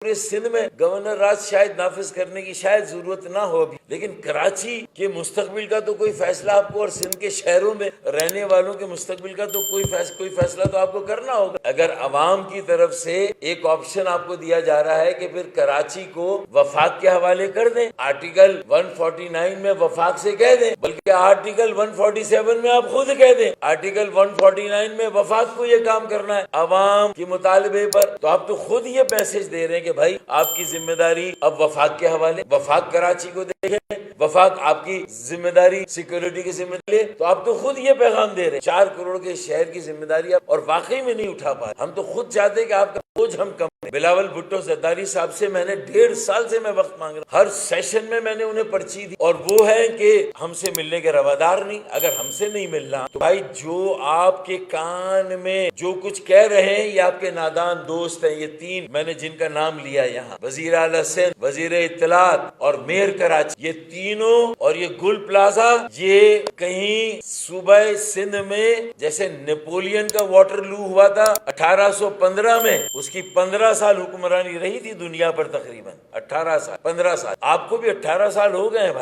پورے سندھ میں گورنر راج شاید نافذ کرنے کی شاید ضرورت نہ ہو ابھی، لیکن کراچی کے مستقبل کا تو کوئی فیصلہ آپ کو، اور سندھ کے شہروں میں رہنے والوں کے مستقبل کا تو کوئی فیصلہ تو آپ کو کرنا ہوگا۔ اگر عوام کی طرف سے ایک آپشن آپ کو دیا جا رہا ہے کہ پھر کراچی کو وفاق کے حوالے کر دیں، آرٹیکل 149 میں وفاق سے کہہ دیں، بلکہ آرٹیکل 147 میں آپ خود کہہ دیں، آرٹیکل 149 میں وفاق کو یہ کام کرنا ہے عوام کے مطالبے پر، تو آپ تو خود یہ میسج دے رہے ہیں کہ بھائی آپ کی ذمہ داری اب وفاق کے حوالے، وفاق کراچی کو دیکھیں، وفاق آپ کی ذمہ داری سیکورٹی کی ذمہ داری، تو آپ تو خود یہ پیغام دے رہے ہیں 4 کروڑ کے شہر کی ذمہ داری آپ اور واقعی میں نہیں اٹھا پائے۔ ہم تو خود چاہتے ہیں کہ آپ کا بوجھ ہم کم کریں۔ بلاول بھٹو زرداری صاحب سے میں نے 1.5 سال سے میں وقت مانگ رہا ہوں، ہر سیشن میں میں نے انہیں پرچی دی، اور وہ ہے کہ ہم سے ملنے کے روادار نہیں۔ اگر ہم سے نہیں ملنا تو بھائی جو آپ کے کان میں جو کچھ کہہ رہے ہیں یہ آپ کے نادان دوست ہیں، یہ 3 میں نے جن کا نام لیا یہاں، وزیر اعلیٰ سندھ، وزیر اطلاعات اور میئر کراچی، یہ تینوں، اور یہ گل پلازا، یہ کہیں صوبہ سندھ میں جیسے نیپولین کا واٹر لو ہوا تھا 1815 میں، اس کی 15 سال حکمرانی رہی تھی دنیا پر، تقریباً 18 سال 15 سال، آپ کو بھی 18 سال ہو گئے ہیں بھائی۔